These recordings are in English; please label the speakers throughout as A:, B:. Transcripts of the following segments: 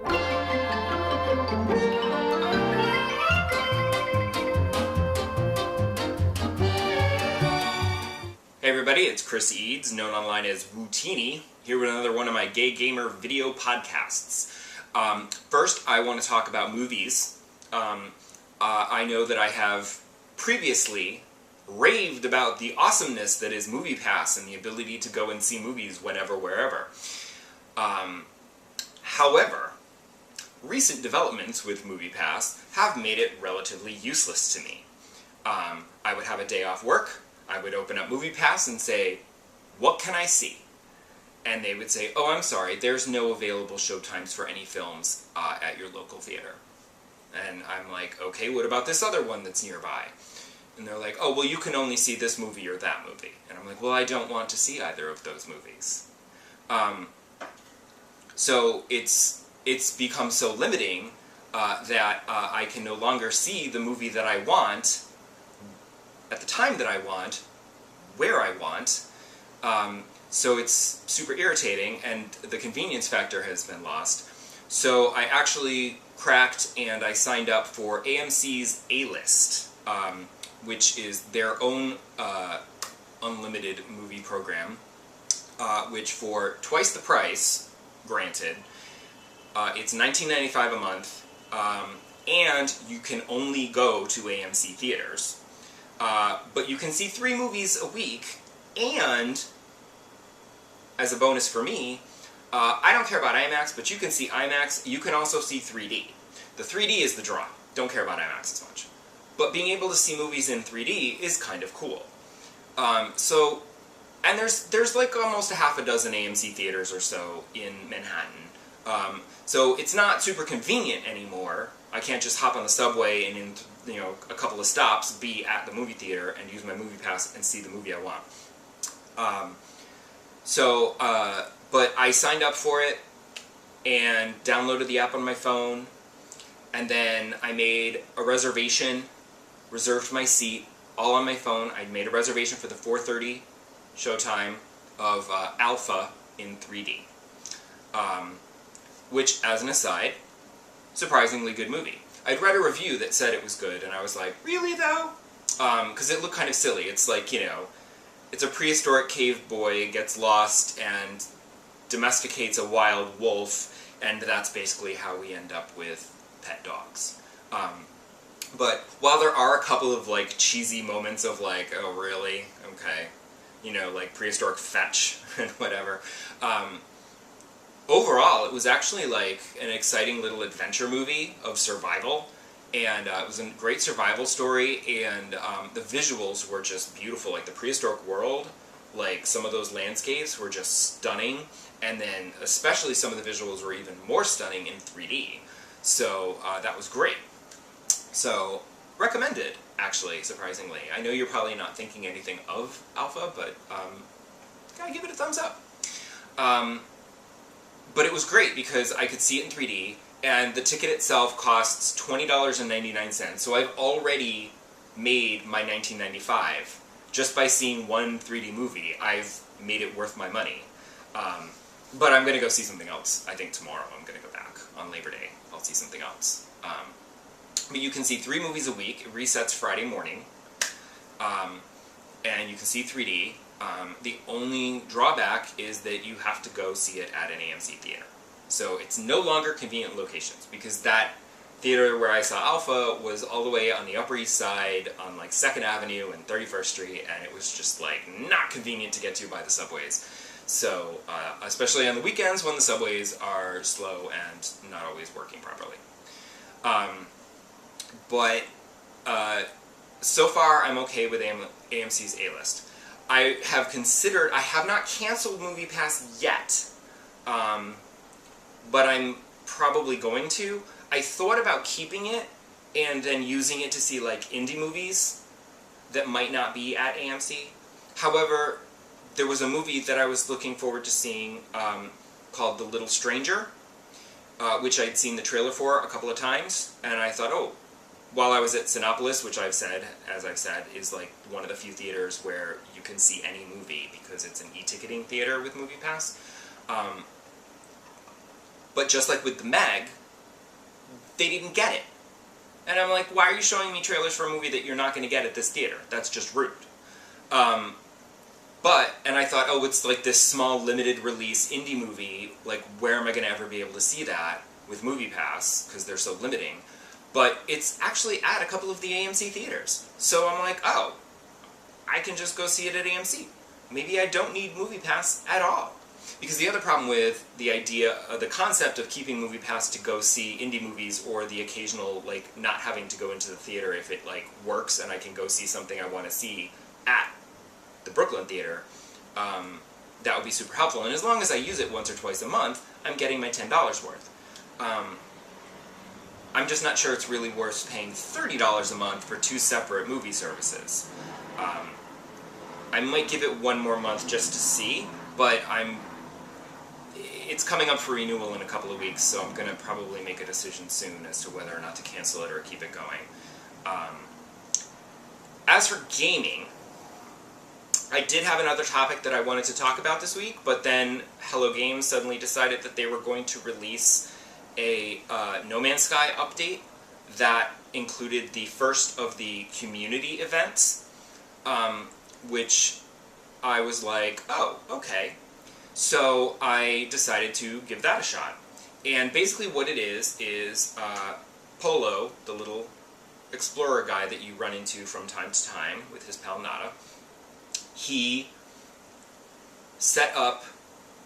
A: Hey everybody, it's Chris Eads, known online as Wootini, here with another one of my Gay Gamer video podcasts. First, I want to talk about movies. I know that I have previously raved about the awesomeness that is MoviePass and the ability to go and see movies whenever, wherever. However, recent developments with MoviePass have made it relatively useless to me. I would have a day off work, I would open up MoviePass and say, what can I see? And they would say, oh, I'm sorry, there's no available showtimes for any films at your local theater. And I'm like, okay, what about this other one that's nearby? And they're like, oh, well, you can only see this movie or that movie. And I'm like, well, I don't want to see either of those movies. So it's become so limiting that I can no longer see the movie that I want at the time that I want, where I want. So it's super irritating, and the convenience factor has been lost. So I actually cracked and I signed up for AMC's A-List, which is their own unlimited movie program, which for twice the price, granted, it's $19.95 a month, and you can only go to AMC theaters. But you can see 3 movies a week, and, as a bonus for me, I don't care about IMAX, but you can see IMAX, you can also see 3D. The 3D is the draw. Don't care about IMAX as much. But being able to see movies in 3D is kind of cool. And there's like almost a half a dozen AMC theaters or so in Manhattan. So it's not super convenient anymore. I can't just hop on the subway and in a couple of stops be at the movie theater and use my MoviePass and see the movie I want. But I signed up for it and downloaded the app on my phone, and then I made a reservation, reserved my seat, all on my phone. I made a reservation for the 4:30 showtime of Alpha in 3D, which, as an aside, surprisingly good movie. I'd read a review that said it was good, and I was like, really though? Because it looked kind of silly. It's like, it's a prehistoric cave boy gets lost and domesticates a wild wolf, and that's basically how we end up with pet dogs. But while there are a couple of like cheesy moments of like, oh really? Okay. Like prehistoric fetch and whatever. Overall, it was actually like an exciting little adventure movie of survival, and it was a great survival story, and the visuals were just beautiful. Like the prehistoric world, like some of those landscapes were just stunning, and then especially some of the visuals were even more stunning in 3D. So that was great. So recommended, actually, surprisingly. I know you're probably not thinking anything of Alpha, but gotta give it a thumbs up. But it was great because I could see it in 3D, and the ticket itself costs $20.99, so I've already made my $19.95. Just by seeing one 3D movie, I've made it worth my money. But I'm going to go see something else. I think tomorrow I'm going to go back. On Labor Day, I'll see something else. But you can see 3 movies a week. It resets Friday morning. And you can see 3D. The only drawback is that you have to go see it at an AMC theater. So it's no longer convenient locations, because that theater where I saw Alpha was all the way on the Upper East Side on like 2nd Avenue and 31st Street, and it was just like not convenient to get to by the subways. So, especially on the weekends when the subways are slow and not always working properly. So far I'm okay with AMC's A-List. I have not canceled MoviePass yet, but I'm probably going to. I thought about keeping it and then using it to see like indie movies that might not be at AMC. However, there was a movie that I was looking forward to seeing called The Little Stranger, which I'd seen the trailer for a couple of times, and I thought, oh, while I was at Cinepolis, which as I've said, is like one of the few theaters where you can see any movie because it's an e-ticketing theater with MoviePass, But just like with the Meg, they didn't get it. And I'm like, why are you showing me trailers for a movie that you're not going to get at this theater? That's just rude. And I thought, oh, it's like this small, limited release indie movie, like, where am I going to ever be able to see that with MoviePass, because they're so limiting. But it's actually at a couple of the AMC theaters. So I'm like, oh, I can just go see it at AMC. Maybe I don't need MoviePass at all. Because the other problem with the idea, the concept of keeping MoviePass to go see indie movies, or the occasional, like, not having to go into the theater if it, like, works and I can go see something I want to see at the Brooklyn Theater, that would be super helpful. And as long as I use it once or twice a month, I'm getting my $10 worth. I'm just not sure it's really worth paying $30 a month for two separate movie services. I might give it one more month just to see, but it's coming up for renewal in a couple of weeks, so I'm going to probably make a decision soon as to whether or not to cancel it or keep it going. As for gaming, I did have another topic that I wanted to talk about this week, but then Hello Games suddenly decided that they were going to release a No Man's Sky update that included the first of the community events, which I was like, oh, okay. So I decided to give that a shot. And basically what it is Polo, the little explorer guy that you run into from time to time with his pal Nada, he set up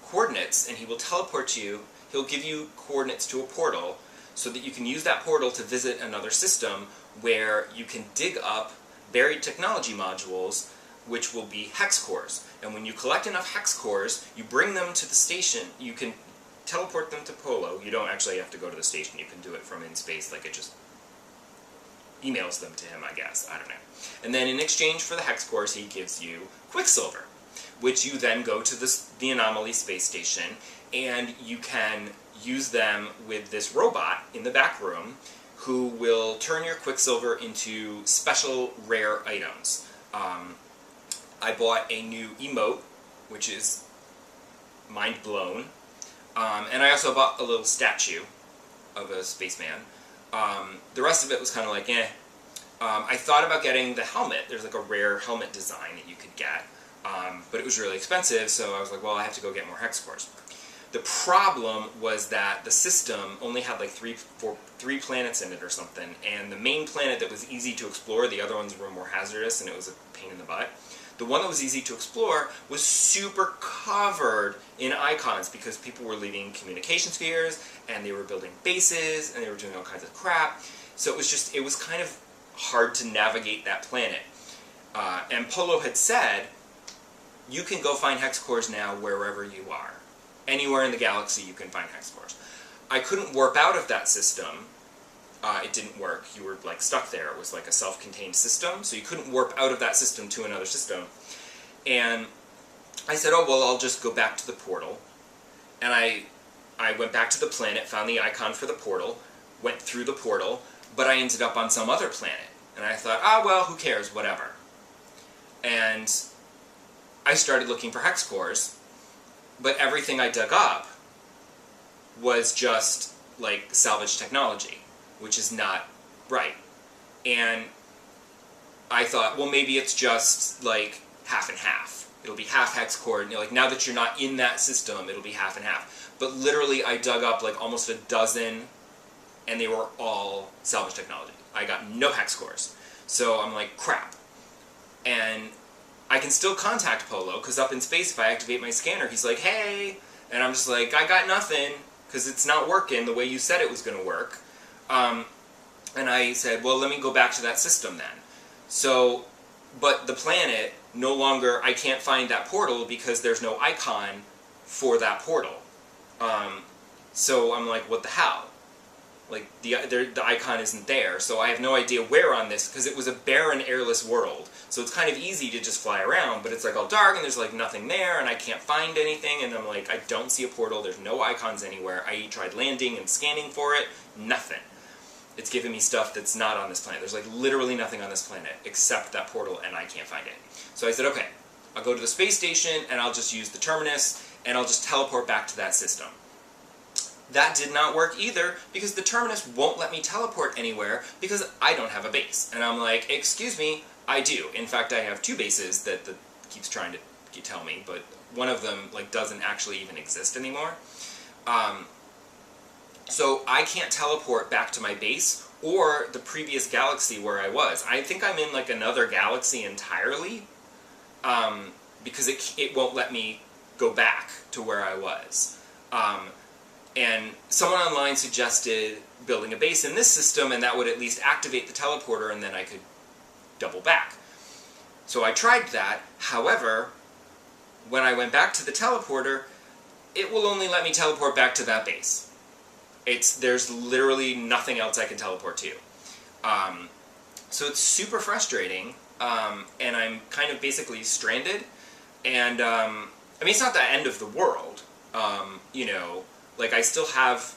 A: coordinates, and he will teleport you. He'll give you coordinates to a portal so that you can use that portal to visit another system where you can dig up buried technology modules, which will be hex cores. And when you collect enough hex cores, you bring them to the station. You can teleport them to Polo. You don't actually have to go to the station. You can do it from in space, like it just emails them to him, I guess. I don't know. And then in exchange for the hex cores, he gives you Quicksilver, which you then go to the Anomaly space station, and you can use them with this robot in the back room who will turn your Quicksilver into special rare items. I bought a new emote, which is mind blown, and I also bought a little statue of a spaceman. The rest of it was kind of like, eh. I thought about getting the helmet. There's like a rare helmet design that you could get, but it was really expensive, so I was like, well, I have to go get more hex cores. The problem was that the system only had like three planets in it or something, and the main planet that was easy to explore, the other ones were more hazardous and it was a pain in the butt. The one that was easy to explore was super covered in icons because people were leaving communication spheres, and they were building bases, and they were doing all kinds of crap. So it was kind of hard to navigate that planet. And Polo had said, you can go find hex cores now wherever you are. Anywhere in the galaxy you can find hex cores. I couldn't warp out of that system. It didn't work. You were like stuck there. It was like a self-contained system, so you couldn't warp out of that system to another system. And I said, oh, well, I'll just go back to the portal. And I went back to the planet, found the icon for the portal, went through the portal, but I ended up on some other planet. And I thought, ah, well, who cares, whatever. And I started looking for hex cores, but everything I dug up was just like salvage technology, which is not right. And I thought, well, maybe it's just like half and half. It'll be half hex core, and like now that you're not in that system, it'll be half and half. But literally, I dug up like almost a dozen, and they were all salvage technology. I got no hex cores. So I'm like, crap. And I can still contact Polo, because up in space, if I activate my scanner, he's like, hey! And I'm just like, I got nothing, because it's not working the way you said it was going to work. And I said, well, let me go back to that system then. So, but the planet, no longer, I can't find that portal because there's no icon for that portal. So I'm like, what the hell? Like, the icon isn't there, so I have no idea where on this, because it was a barren, airless world. So it's kind of easy to just fly around, but it's like all dark, and there's like nothing there, and I can't find anything, and I'm like, I don't see a portal, there's no icons anywhere. I tried landing and scanning for it, nothing. It's giving me stuff that's not on this planet. There's like literally nothing on this planet except that portal, and I can't find it. So I said, okay, I'll go to the space station, and I'll just use the terminus, and I'll just teleport back to that system. That did not work either, because the terminus won't let me teleport anywhere because I don't have a base. And I'm like, excuse me, I do. In fact, I have 2 bases that keeps trying to tell me, but one of them like doesn't actually even exist anymore. So I can't teleport back to my base or the previous galaxy where I was. I think I'm in like another galaxy entirely, because it won't let me go back to where I was. And someone online suggested building a base in this system, and that would at least activate the teleporter, and then I could double back. So I tried that. However, when I went back to the teleporter, it will only let me teleport back to that base. There's literally nothing else I can teleport to. So it's super frustrating, and I'm kind of basically stranded. And I mean, it's not the end of the world. You know, like I still have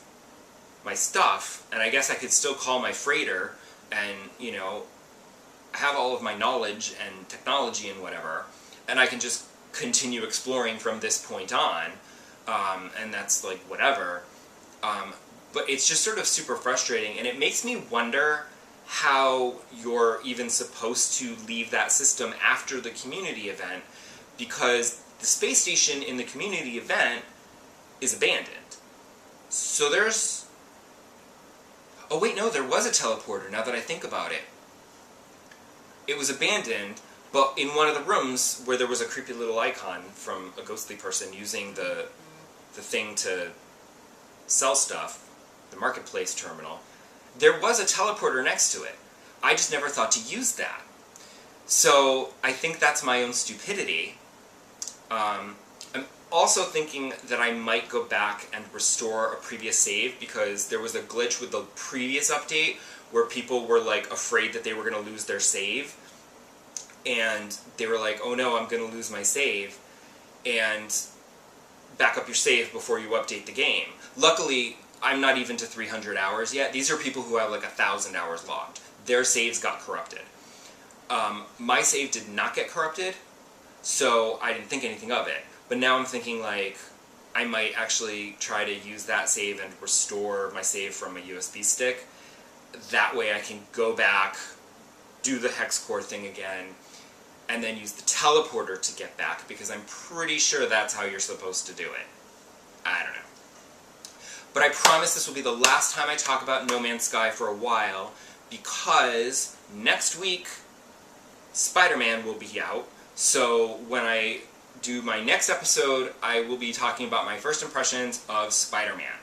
A: my stuff, and I guess I could still call my freighter, and you know, have all of my knowledge and technology and whatever, and I can just continue exploring from this point on, and that's like whatever. But it's just sort of super frustrating, and it makes me wonder how you're even supposed to leave that system after the community event, because the space station in the community event is abandoned. So there's... Oh wait, no, there was a teleporter, now that I think about it. It was abandoned, but in one of the rooms where there was a creepy little icon from a ghostly person using the thing to sell stuff, the marketplace terminal, there was a teleporter next to it. I just never thought to use that. So I think that's my own stupidity. I'm also thinking that I might go back and restore a previous save, because there was a glitch with the previous update where people were like afraid that they were going to lose their save, and they were like, oh no, I'm going to lose my save, and back up your save before you update the game. Luckily, I'm not even to 300 hours yet. These are people who have like 1,000 hours logged. Their saves got corrupted. My save did not get corrupted, so I didn't think anything of it. But now I'm thinking like, I might actually try to use that save and restore my save from a USB stick. That way I can go back, do the hex core thing again, and then use the teleporter to get back, because I'm pretty sure that's how you're supposed to do it. I don't know. But I promise this will be the last time I talk about No Man's Sky for a while, because next week, Spider-Man will be out. So when I do my next episode, I will be talking about my first impressions of Spider-Man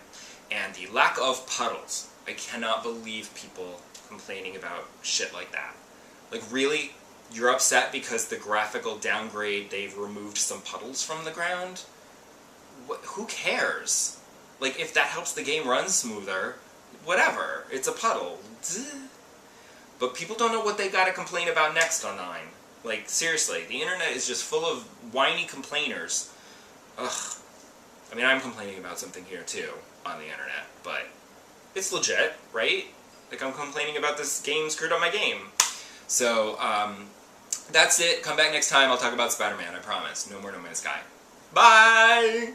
A: and the lack of puddles. I cannot believe people complaining about shit like that. Like, really? You're upset because the graphical downgrade, they've removed some puddles from the ground? Who cares? Like, if that helps the game run smoother, whatever. It's a puddle. But people don't know what they gotta complain about next online. Like, seriously, the internet is just full of whiny complainers. Ugh. I mean, I'm complaining about something here, too, on the internet, but it's legit, right? Like, I'm complaining about this game screwed up my game. So, that's it. Come back next time. I'll talk about Spider-Man, I promise. No more No Man's Sky. Bye!